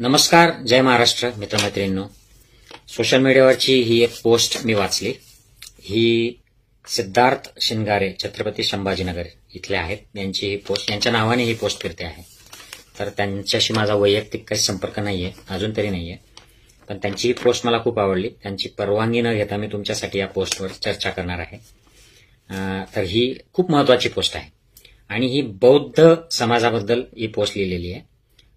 नमस्कार, जय महाराष्ट्र मित्रमैत्रिणींनो. सोशल मीडियावरची ही एक पोस्ट मी वाचली. ही सिद्धार्थ शिंगारे, छत्रपती संभाजीनगर इथले आहेत. यांची ही पोस्ट, यांच्या नावाने ही पोस्ट फिरते आहे. तर त्यांच्याशी माझा वैयक्तिक काही संपर्क नाहीये, अजून तरी नाहीये, पण त्यांची ही पोस्ट मला खूप आवडली. त्यांची परवानगी न घेता मी तुमच्यासाठी या पोस्टवर चर्चा करणार आहे. तर ही खूप महत्वाची पोस्ट आहे आणि ही बौद्ध समाजाबद्दल ही पोस्ट लिहिलेली आहे.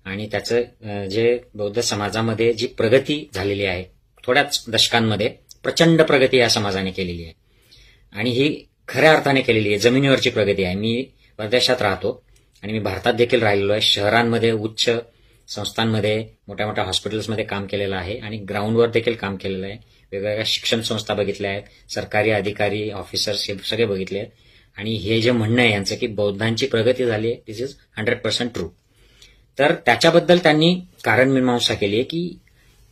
आणि त्याचं जे बौद्ध समाजामध्ये जी प्रगती झालेली आहे, थोड्याच दशकांमध्ये प्रचंड प्रगती या समाजाने केलेली आहे आणि ही खऱ्या अर्थाने केलेली आहे. जमिनीवरची प्रगती आहे. मी परदेशात राहतो आणि मी भारतात देखील राहिलेलो आहे. शहरांमध्ये, उच्च संस्थांमध्ये, मोठ्या मोठ्या हॉस्पिटल्समध्ये काम केलेलं आहे आणि ग्राउंडवर देखील काम केलेलं आहे. वेगवेगळ्या शिक्षण संस्था बघितल्या आहेत, सरकारी अधिकारी, ऑफिसर्स हे सगळे बघितले आहेत. आणि हे जे म्हणणं आहे यांचं की बौद्धांची प्रगती झाली आहे, दिस इज 100% ट्रू. तर त्याच्याबद्दल त्यांनी कारण मीमांसा केली आहे की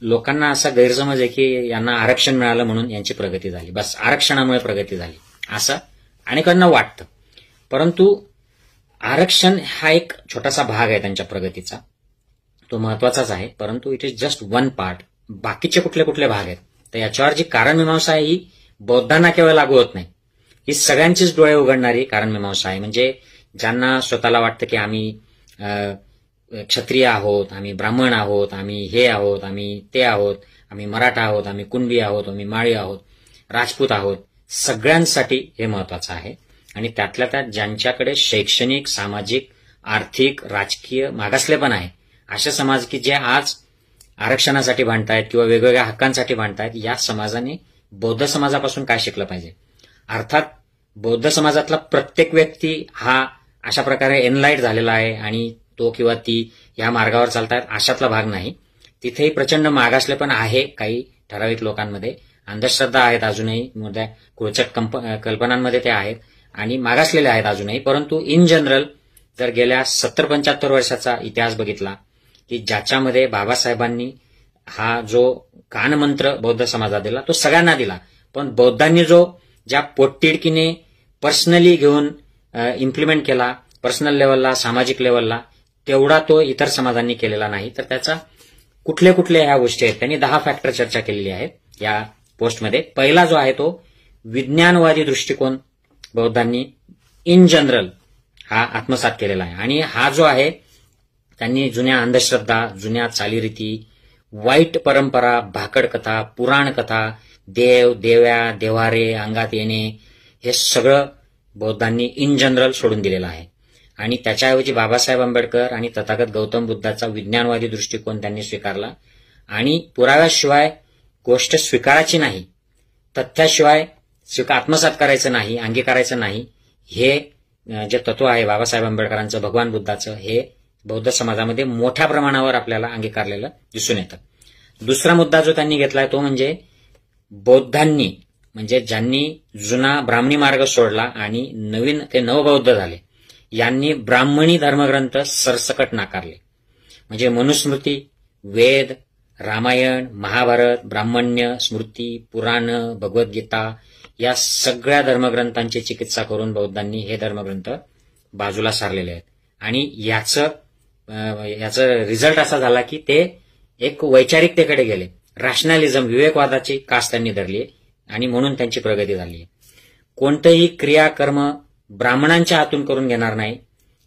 लोकांना असा गैरसमज आहे की यांना आरक्षण मिळालं म्हणून यांची प्रगती झाली, बस आरक्षणामुळे प्रगती झाली असं अनेकांना वाटतं. परंतु आरक्षण हा एक छोटासा भाग आहे त्यांच्या प्रगतीचा, तो महत्वाचाच आहे, परंतु it is just one part. बाकीचे कुठले कुठले भाग आहेत, तर याच्यावर जी कारण मीमांसा आहे ही बौद्धांना केवळ लागू होत नाही, ही सगळ्यांचीच डोळे उघडणारी कारण मीमांसा आहे. म्हणजे ज्यांना स्वतःला वाटतं की आम्ही क्षत्रिय आहोत, आम्ही ब्राह्मण आहोत, आम्ही हे आहोत, आम्ही ते आहोत, आम्ही मराठा आहोत, आम्ही कुणबी आहोत, आम्ही माळी आहोत, राजपूत आहोत, सगळ्यांसाठी हे महत्वाचं आहे. आणि त्यातल्या त्यात ज्यांच्याकडे शैक्षणिक, सामाजिक, आर्थिक, राजकीय मागासलेपण आहे, असे समाज की जे आज आरक्षणासाठी भांडतायत किंवा वेगवेगळ्या हक्कांसाठी भांडतायत, या समाजाने बौद्ध समाजापासून काय शिकलं पाहिजे. अर्थात बौद्ध समाजातला प्रत्येक व्यक्ती हा अशा प्रकारे एनलाइट झालेला आहे आणि तो किंवा ती या मार्गावर चालतायत अशातला भाग नाही. तिथेही प्रचंड मागासलेपण आहे. काही ठराविक लोकांमध्ये अंधश्रद्धा आहेत अजूनही, मोठ्या कुळचट कल्पनांमध्ये ते आहेत आणि मागासलेले आहेत अजूनही. परंतु इन जनरल जर गेल्या 70-75 वर्षाचा इतिहास बघितला की ज्याच्यामध्ये बाबासाहेबांनी हा जो कानमंत्र बौद्ध समाजात दिला तो सगळ्यांना दिला, पण बौद्धांनी जो ज्या पोटतिडकीने पर्सनली घेऊन इम्प्लिमेंट केला, पर्सनल लेवलला, सामाजिक लेवलला, तेवढा तो इतर समाजांनी केलेला नाही. तर त्याचा कुठले कुठले ह्या गोष्टी आहेत, त्यांनी 10 फॅक्टर चर्चा केलेली आहेत या पोस्टमध्ये. पहिला जो आहे तो विज्ञानवादी दृष्टिकोन बौद्धांनी इन जनरल हा आत्मसात केलेला आहे. आणि हा जो आहे त्यांनी जुन्या अंधश्रद्धा, जुन्या चालीरीती, वाईट परंपरा, भाकड कथा, पुराण कथा, देव, देव्या, देव्हारे, अंगात येणे, हे सगळं बौद्धांनी इन जनरल सोडून दिलेलं आहे. आणि त्याच्याऐवजी बाबासाहेब आंबेडकर आणि तथागत गौतम बुद्धाचा विज्ञानवादी दृष्टिकोन त्यांनी स्वीकारला. आणि पुराव्याशिवाय गोष्ट स्वीकारायची नाही, तथ्याशिवाय आत्मसात करायचं नाही, अंगीकारायचं नाही, हे जे तत्व आहे बाबासाहेब आंबेडकरांचं, भगवान बुद्धाचं, हे बौद्ध समाजामध्ये मोठ्या प्रमाणावर आपल्याला अंगीकारलेलं दिसून येतं. दुसरा मुद्दा जो त्यांनी घेतलाय तो म्हणजे बौद्धांनी, म्हणजे ज्यांनी जुना ब्राह्मणी मार्ग सोडला आणि नवीन ते नवबौद्ध झाले, यांनी ब्राह्मणी धर्मग्रंथ सरसकट नाकारले. म्हणजे मनुस्मृती, वेद, रामायण, महाभारत, ब्राह्मण्य, स्मृती, पुराण, भगवद्गीता या सगळ्या धर्मग्रंथांची चिकित्सा करून बौद्धांनी हे धर्मग्रंथ बाजूला सारलेले आहेत. आणि याचं रिझल्ट असा झाला की ते एक वैचारिकतेकडे गेले, रॅशनॅलिझम, विवेकवादाची कास त्यांनी धरली आणि म्हणून त्यांची प्रगती झाली. कोणतंही क्रियाकर्म ब्राह्मणांच्या हातून करून घेणार नाही,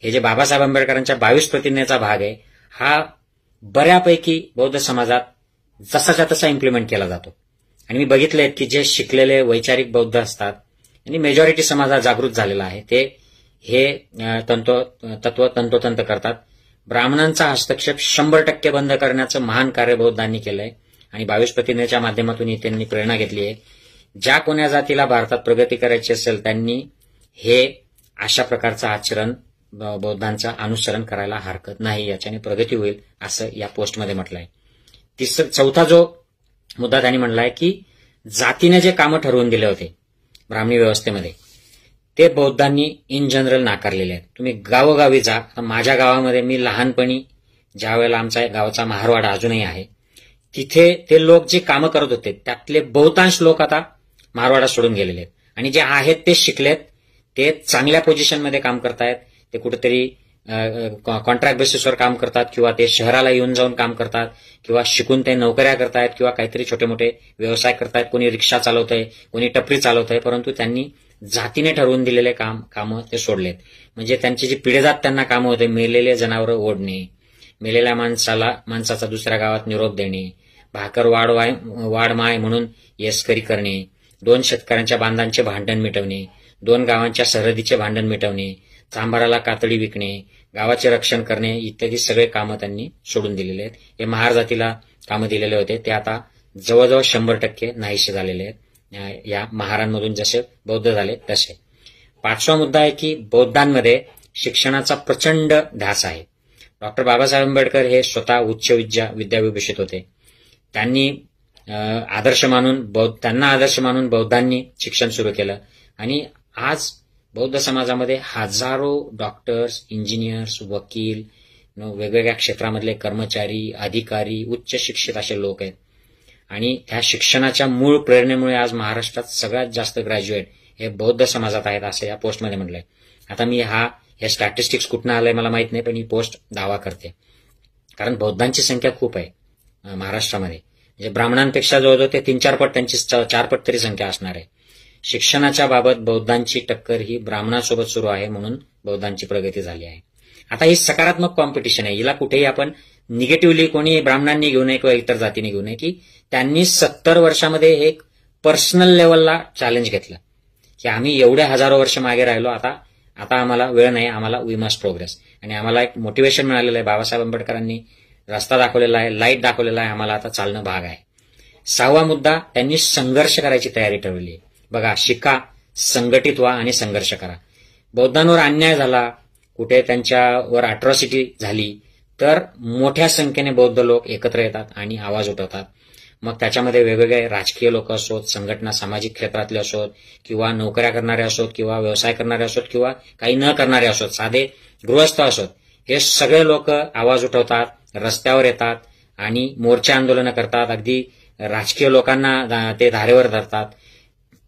हे जे बाबासाहेब आंबेडकरांच्या 22 प्रतिज्ञेचा भाग आहे, हा बऱ्यापैकी बौद्ध समाजात जसाच्या तसा इम्प्लिमेंट केला जातो. आणि मी बघितले की जे शिकलेले वैचारिक बौद्ध असतात आणि मेजॉरिटी समाजात जागृत झालेला आहे, ते हे तत्व तंतोतंत करतात. ब्राह्मणांचा हस्तक्षेप 100% बंद करण्याचं महान कार्य बौद्धांनी केलंय आणि 22 प्रतिज्ञेच्या माध्यमातून त्यांनी प्रेरणा घेतली आहे. ज्या कोण्या जातीला भारतात प्रगती करायची असेल त्यांनी हे अशा प्रकारचं आचरण बौद्धांचं अनुसरण करायला हरकत नाही, याच्याने प्रगती होईल असं या पोस्टमध्ये म्हटलंय. चौथा जो मुद्दा त्यांनी म्हटलाय की जातीने जे कामं ठरवून दिले होते ब्राह्मणी व्यवस्थेमध्ये, ते बौद्धांनी इन जनरल नाकारलेले आहेत. तुम्ही गावोगावी जा. माझ्या गावामध्ये मी लहानपणी ज्या वेळेला आमचा गावचा महारवाडा अजूनही आहे, तिथे ते लोक जे कामं करत होते त्यातले बहुतांश लोक आता महारवाडा सोडून गेलेले आहेत आणि जे आहेत ते शिकलेत, ते चांगल्या पोझिशनमध्ये काम करतायत, ते कुठेतरी कॉन्ट्रॅक्ट बेसिसवर काम करतात किंवा ते शहराला येऊन जाऊन काम करतात किंवा शिकून ते नोकऱ्या करतायत किंवा काहीतरी छोटे मोठे व्यवसाय करतायत, कोणी रिक्षा चालवतंय, कोणी टपरी चालवतंय, परंतु त्यांनी जातीने ठरवून दिलेले कामं ते सोडलेत. म्हणजे त्यांची जी पिढीजात त्यांना कामं होते, मेलेले जनावरं ओढणे, मेलेल्या माणसाचा दुसऱ्या गावात निरोप देणे, भाकर वाढमाय म्हणून येसकरी करणे, 2 शेतकऱ्यांच्या बांधांचे भांडण मिटवणे, 2 गावांच्या सरहदीचे भांडण मिटवणे, चांभाराला कातडी विकणे, गावाचे रक्षण करणे इत्यादी सगळे कामं त्यांनी सोडून दिलेले आहेत. हे महार जातीला कामं दिलेले होते ते आता जवळजवळ 100% नाहीसे झालेले आहेत. या महारांमधून जसे बौद्ध झाले तसे. 5वा मुद्दा आहे की बौद्धांमध्ये शिक्षणाचा प्रचंड ध्यास आहे. डॉक्टर बाबासाहेब आंबेडकर हे स्वतः उच्च विद्याविभूषित होते. त्यांना आदर्श मानून बौद्धांनी शिक्षण सुरू केलं आणि आज बौद्ध समाजामध्ये हजारो डॉक्टर्स, इंजिनियर्स, वकील, वेगवेगळ्या क्षेत्रामधले कर्मचारी, अधिकारी, उच्च शिक्षित असे लोक आहेत. आणि त्या शिक्षणाच्या मूळ प्रेरणेमुळे आज महाराष्ट्रात सगळ्यात जास्त ग्रॅज्युएट हे बौद्ध समाजात आहेत असं या पोस्टमध्ये म्हटलंय. आता मी हे स्टॅटिस्टिक्स कुठनं आलंय मला माहित नाही, पण ही पोस्ट दावा करते. कारण बौद्धांची संख्या खूप आहे महाराष्ट्रामध्ये. म्हणजे ब्राह्मणांपेक्षा जवळजवळ ते 3-4 पट, त्यांची 4 पट तरी संख्या असणार आहे. शिक्षणाच्या बाबत बौद्धांची टक्कर ही ब्राह्मणांसोबत सुरू आहे, म्हणून बौद्धांची प्रगती झाली आहे. आता ही सकारात्मक कॉम्पिटिशन आहे. हिला कुठेही आपण निगेटिव्हली कोणी ब्राह्मणांनी घेऊ नये किंवा इतर जातीने घेऊ नये, की त्यांनी 70 वर्षामध्ये एक पर्सनल लेवलला चॅलेंज घेतलं की आम्ही एवढे हजारो वर्ष मागे राहिलो, आता आम्हाला वेळ नाही, आम्हाला वी मस्ट प्रोग्रेस. आणि आम्हाला एक मोटिवेशन मिळालेलं आहे. बाबासाहेब आंबेडकरांनी रस्ता दाखवलेला आहे, लाईट दाखवलेला आहे, आम्हाला आता चालणं भाग आहे. 6वा मुद्दा, त्यांनी संघर्ष करायची तयारी ठरवली आहे. बघा, शिका, संघटित व्हा आणि संघर्ष करा. बौद्धांवर अन्याय झाला, कुठे त्यांच्यावर अॅट्रॉसिटी झाली, तर मोठ्या संख्येने बौद्ध लोक एकत्र येतात आणि आवाज उठवतात. मग त्याच्यामध्ये वेगवेगळे राजकीय लोक असोत, संघटना सामाजिक क्षेत्रातले असोत, किंवा नोकऱ्या करणारे असोत, किंवा व्यवसाय करणारे असोत, किंवा काही न करणारे असोत, साधे गृहस्थ असोत, हे सगळे लोक आवाज उठवतात, रस्त्यावर येतात आणि मोर्चे आंदोलनं करतात. अगदी राजकीय लोकांना ते धारेवर धरतात.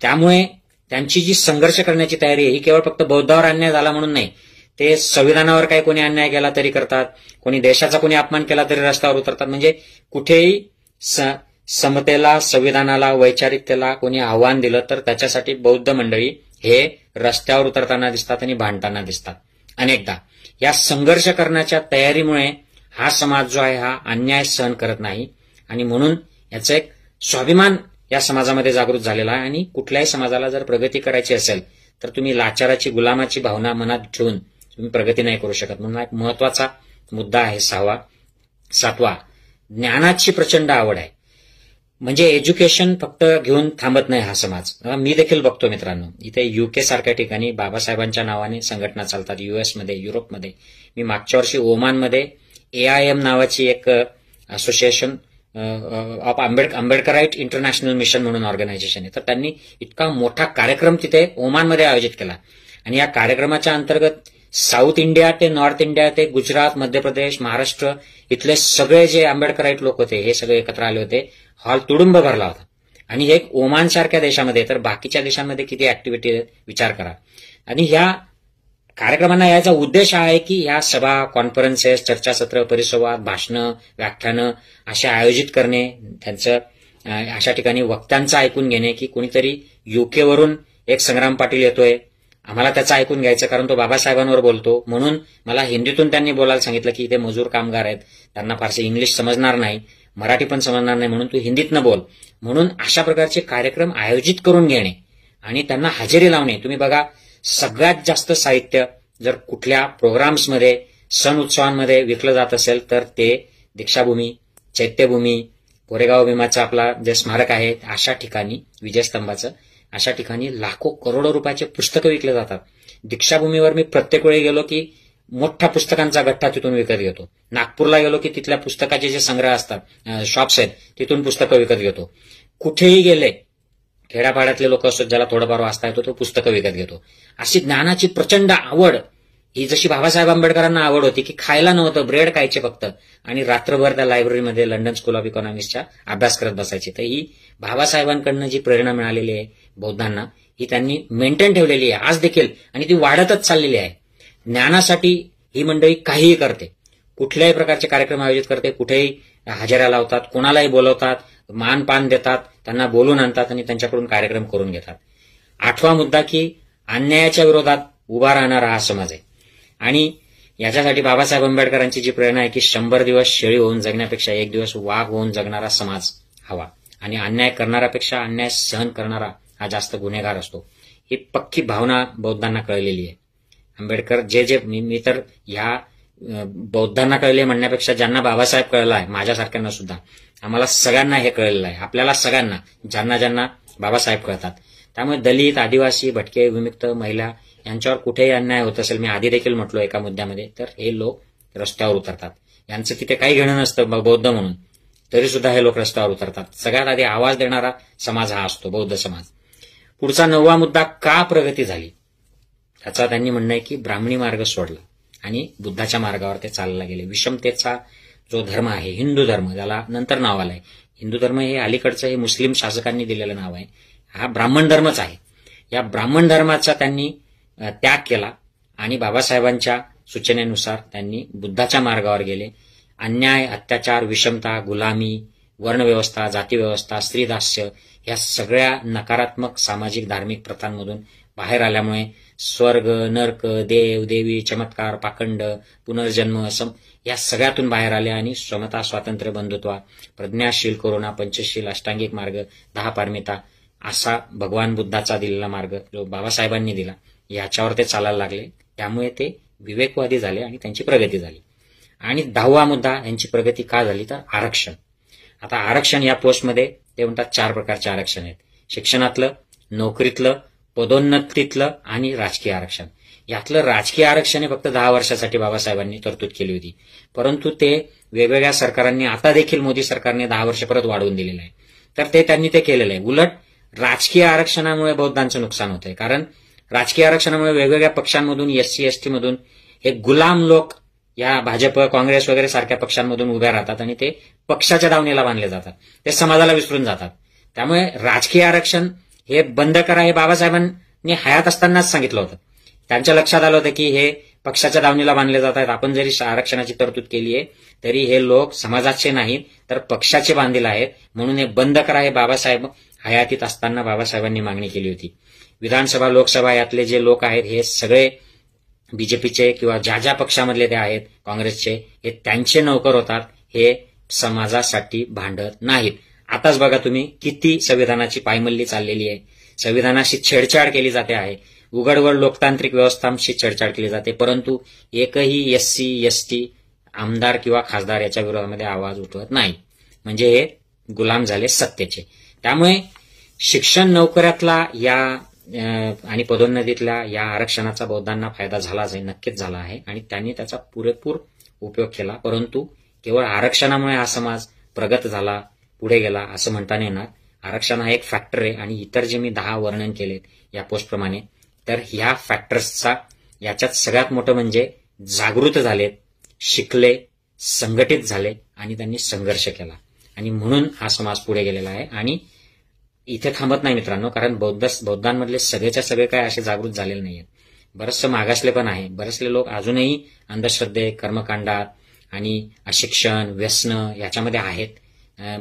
त्यामुळे त्यांची जी संघर्ष करण्याची तयारी आहे ही केवळ फक्त बौद्धावर अन्याय झाला म्हणून नाही, ते संविधानावर काही कोणी अन्याय केला तरी करतात, कोणी देशाचा कोणी अपमान केला तरी रस्त्यावर उतरतात. म्हणजे कुठेही समतेला, संविधानाला, वैचारिकतेला कोणी आव्हान दिलं तर त्याच्यासाठी बौद्ध मंडळी हे रस्त्यावर उतरताना दिसतात आणि भांडताना दिसतात अनेकदा. या संघर्ष करण्याच्या तयारीमुळे हा समाज जो आहे हा अन्याय सहन करत नाही आणि म्हणून याचा एक स्वाभिमान या समाजामध्ये जागृत झालेला आहे. आणि कुठल्याही समाजाला जर प्रगती करायची असेल तर तुम्ही लाचाराची, गुलामाची भावना मनात ठेवून तुम्ही प्रगती नाही करू शकत. म्हणून एक महत्वाचा मुद्दा आहे 6वा. 7वा, ज्ञानाची प्रचंड आवड आहे. म्हणजे एज्युकेशन फक्त घेऊन थांबत नाही हा समाज. मी देखील बघतो मित्रांनो, इथे UK सारख्या ठिकाणी बाबासाहेबांच्या नावाने संघटना चालतात. US मध्ये, युरोपमध्ये. मी मागच्या वर्षी ओमानमध्ये AIM नावाची एक association of Ambedkarite international mission म्हणून ऑर्गनायझेशन आहे, तर त्यांनी इतका मोठा कार्यक्रम तिथे ओमानमध्ये आयोजित केला. आणि या कार्यक्रमाच्या अंतर्गत साऊथ इंडिया ते नॉर्थ इंडिया ते गुजरात, मध्य प्रदेश, महाराष्ट्र इथले सगळे जे आंबेडकराईट लोक होते हे सगळे एकत्र आले होते. हॉल तुडुंब भरला होता. आणि हे एक ओमान सारख्या देशामध्ये, तर बाकीच्या देशांमध्ये किती ऍक्टिव्हिटी आहेत विचार करा. आणि ह्या कार्यक्रमांना याचा उद्देश आहे की ह्या सभा, कॉन्फरन्सेस, चर्चासत्र, परिसंवाद, भाषणं, व्याख्यानं असे आयोजित करणे, त्यांचं अशा ठिकाणी वक्त्यांचं ऐकून घेणे की कोणीतरी UK वरून एक संग्राम पाटील येतोय, आम्हाला त्याचं ऐकून घ्यायचं कारण तो बाबासाहेबांवर बोलतो, म्हणून मला हिंदीतून त्यांनी बोलायला सांगितलं की इथे मजूर कामगार आहेत, त्यांना फारसे इंग्लिश समजणार नाही, मराठी पण समजणार नाही, म्हणून तू हिंदीतनं बोल. म्हणून अशा प्रकारचे कार्यक्रम आयोजित करून घेणे आणि त्यांना हजेरी लावणे. तुम्ही बघा, सगळ्यात जास्त साहित्य जर कुठल्या प्रोग्राम्समध्ये, सण उत्सवांमध्ये विकलं जात असेल तर ते दीक्षाभूमी, चैत्यभूमी, कोरेगाव भीमाचं आपला जे स्मारक आहे अशा ठिकाणी, विजयस्तंभाचं, अशा ठिकाणी लाखो करोडो रुपयाचे पुस्तकं विकले जातात. दीक्षाभूमीवर मी प्रत्येक वेळी गेलो की मोठा पुस्तकांचा गठ्ठा तिथून विकत घेतो. नागपूरला गेलो की तिथल्या पुस्तकाचे जे संग्रह असतात, शॉप्स आहेत, तिथून पुस्तकं विकत घेतो. कुठेही गेले, खेड्यापाड्यातले लोक असतात ज्याला थोडंफार वाचता येतो तो पुस्तकं विकत घेतो. अशी ज्ञानाची प्रचंड आवड, ही जशी बाबासाहेब आंबेडकरांना आवड होती की खायला नव्हतं, ब्रेड खायचे फक्त, आणि रात्रभर त्या लायब्ररीमध्ये लंडन स्कूल ऑफ इकॉनॉमिक्सच्या अभ्यास करत बसायची. तर ही बाबासाहेबांकडनं जी प्रेरणा मिळालेली आहे बौद्धांना, ही त्यांनी मेंटेन ठेवलेली आहे आज देखील आणि ती वाढतच चाललेली आहे. ज्ञानासाठी ही मंडळी काहीही करते, कुठल्याही प्रकारचे कार्यक्रम आयोजित करते, कुठेही हजेऱ्या लावतात, कोणालाही बोलवतात, मानपान देतात, त्यांना बोलून आणतात आणि त्यांच्याकडून कार्यक्रम करून घेतात. 8वा मुद्दा की अन्यायाच्या विरोधात उभा राहणारा हा समाज आहे. आणि याच्यासाठी बाबासाहेब आंबेडकरांची जी प्रेरणा आहे की 100 दिवस शेळी होऊन जगण्यापेक्षा 1 दिवस वाघ होऊन जगणारा समाज हवा, आणि अन्याय करणाऱ्यापेक्षा अन्याय सहन करणारा हा जास्त गुन्हेगार असतो, ही पक्की भावना बौद्धांना कळलेली आहे. आंबेडकर जे मी तर ह्या बौद्धांना कळले म्हणण्यापेक्षा ज्यांना बाबासाहेब कळला आहे, माझ्यासारख्यांना सुद्धा, आम्हाला सगळ्यांना हे कळलेलं आहे, आपल्याला सगळ्यांना, ज्यांना बाबासाहेब कळतात. त्यामुळे दलित, आदिवासी, भटके, विमुक्त, महिला यांच्यावर कुठेही अन्याय होत असेल, मी आधी देखील म्हटलो एका मुद्द्यामध्ये, तर हे लोक रस्त्यावर उतरतात. यांचं तिथे काही घेणं नसतं बौद्ध म्हणून, तरी सुद्धा हे लोक रस्त्यावर उतरतात. सगळ्यात आधी आवाज देणारा समाज हा असतो, बौद्ध समाज. पुढचा 9वा मुद्दा, का प्रगती झाली, त्याचा त्यांनी म्हणणं आहे की ब्राह्मणी मार्ग सोडला आणि बुद्धाच्या मार्गावर ते चालला गेले. विषमतेचा जो धर्म आहे, हिंदू धर्म, ज्याला नंतर नाव आलंय, हिंदू धर्म हे अलीकडचं हे मुस्लिम शासकांनी दिलेलं नाव आहे, हा ब्राह्मण धर्मच आहे. या ब्राह्मण धर्माचा त्यांनी त्याग केला आणि बाबासाहेबांच्या सूचनेनुसार त्यांनी बुद्धाच्या मार्गावर गेले. अन्याय, अत्याचार, विषमता, गुलामी, वर्णव्यवस्था, जातीव्यवस्था, स्त्रीदास्य या सगळ्या नकारात्मक सामाजिक धार्मिक प्रथांमधून बाहेर आल्यामुळे स्वर्ग, नर्क, देव, देवी, चमत्कार, पाखंड, पुनर्जन्म या सगळ्यातून बाहेर आले आणि समता, स्वातंत्र्य, बंधुत्व, प्रज्ञाशील, करुणा, पंचशील, अष्टांगिक मार्ग, 10 पारमिता असा भगवान बुद्धाचा दिलेला मार्ग जो बाबासाहेबांनी दिला, याच्यावर ते चालायला लागले. त्यामुळे ते विवेकवादी झाले आणि त्यांची प्रगती झाली. आणि 10वा मुद्दा, यांची प्रगती का झाली, तर आरक्षण. आता आरक्षण या पोस्टमध्ये ते म्हणतात 4 प्रकारचे आरक्षण आहेत. शिक्षणातलं, नोकरीतलं, पदोन्नतीतलं आणि राजकीय आरक्षण. यातलं राजकीय आरक्षण हे फक्त 10 वर्षासाठी बाबासाहेबांनी तरतूद केली होती, परंतु ते वेगवेगळ्या सरकारांनी, आता देखील मोदी सरकारने 10 वर्ष परत वाढवून दिलेलं आहे, तर त्यांनी ते केलेलं आहे. उलट राजकीय आरक्षणामुळे बौद्धांचं नुकसान होतंय, कारण राजकीय आरक्षणामुळे वेगवेगळ्या पक्षांमधून, SC ST मधून हे गुलाम लोक या भाजप, काँग्रेस वगैरे सारख्या पक्षांमधून उभ्या राहतात आणि ते पक्षाच्या दावणीला बांधले जातात, ते समाजाला विसरून जातात. त्यामुळे राजकीय आरक्षण हे बंद करा हे बाबासाहेबांनी हयात असतानाच सांगितलं होतं. त्यांच्या लक्षात आलं होतं की हे पक्षाच्या दावणीला बांधले जात आहेत, आपण जरी आरक्षणाची तरतूद केली आहे तरी हे लोक समाजाचे नाहीत तर पक्षाचे बांधील आहेत, म्हणून हे बंद करा हे बाबासाहेब हयातीत असताना बाबासाहेबांनी मागणी केली होती. विधानसभा, लोकसभा यातले जे लोक आहेत हे सगळे बीजेपीचे किंवा ज्या पक्षामधले ते आहेत, काँग्रेसचे, हे त्यांचे नोकर होतात, हे समाजासाठी भांडत नाहीत. आताच बघा तुम्ही किती संविधानाची पायमल्ली चाललेली आहे, संविधानाशी छेडछाड केली जाते आहे, उघडवर लोकतांत्रिक व्यवस्थांशी छेडछाड केली जाते, परंतु एकही SC ST आमदार किंवा खासदार याच्या विरोधामध्ये आवाज उठवत नाही. म्हणजे हे गुलाम झाले सत्तेचे. त्यामुळे शिक्षण, नोकऱ्यातला या आणि पदोन्नतीतल्या या आरक्षणाचा बौद्धांना फायदा झालाच आहे, नक्कीच झाला आहे, आणि त्यांनी त्याचा पुरेपूर उपयोग केला. परंतु केवळ आरक्षणामुळे हा समाज प्रगत झाला, पुढे गेला असं म्हणता नाही येणार. आरक्षण हा एक फॅक्टर आहे, आणि इतर जे मी 10 वर्णन केलेत या पोस्टप्रमाणे, तर ह्या फॅक्टर्सचा याच्यात सगळ्यात मोठं म्हणजे जागृत झालेत, शिकले, संघटित झाले आणि त्यांनी संघर्ष केला, आणि म्हणून हा समाज पुढे गेलेला आहे. आणि इथे थांबत नाही मित्रांनो, कारण बौद्धांमधले सगळेच्या सगळे काय असे जागृत झालेले नाहीयेत. बरेचसे मागासले पण आहे, बरेचसे लोक अजूनही अंधश्रद्धे, कर्मकांडात आणि अशिक्षण, व्यसन याच्यामध्ये आहेत,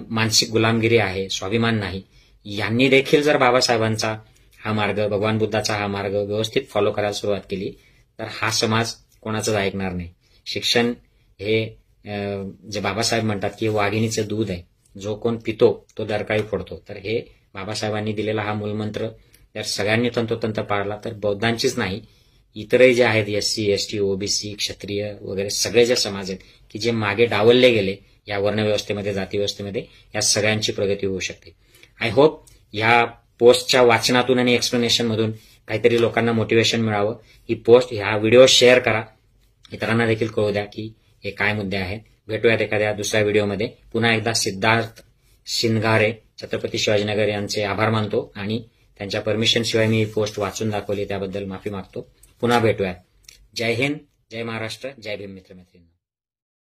मानसिक गुलामगिरी आहे, स्वाभिमान नाही. यांनी देखील जर बाबासाहेबांचा हा मार्ग, भगवान बुद्धाचा हा मार्ग व्यवस्थित फॉलो करायला सुरुवात केली तर हा समाज कोणाचंच ऐकणार नाही. शिक्षण हे जे बाबासाहेब म्हणतात की वाघिणीचं दूध आहे, जो कोण पितो तो दरकाळी फोडतो, तर हे बाबासाहेबांनी दिलेला हा मूलमंत्र जर सगळ्यांनी तंतोतंत पाळला तर बौद्धांचीच नाही, इतरही जे आहेत SC ST OBC क्षत्रिय वगैरे सगळे जे समाज आहेत की जे मागे डावलले गेले या वर्णव्यवस्थेमध्ये, जातीव्यवस्थेमध्ये, या सगळ्यांची प्रगती होऊ शकते. आय होप या पोस्टच्या वाचनातून आणि एक्सप्लेनेशन मधून काहीतरी लोकांना मोटिवेशन मिळावं. ही पोस्ट, हा व्हिडिओ शेअर करा, इतरांना देखील कळू द्या की हे काय मुद्दे आहेत. भेटूयात एखाद्या दुसऱ्या व्हिडिओमध्ये. पुन्हा एकदा सिद्धार्थ शिनगारे, छत्रपती शिवाजीनगर यांचे आभार मानतो, आणि त्यांच्या परमिशन शिवाय मी ही पोस्ट वाचून दाखवली त्याबद्दल माफी मागतो. पुन्हा भेटूयात. जय हिंद, जय महाराष्ट्र, जय भीम मित्रमैत्रिणी.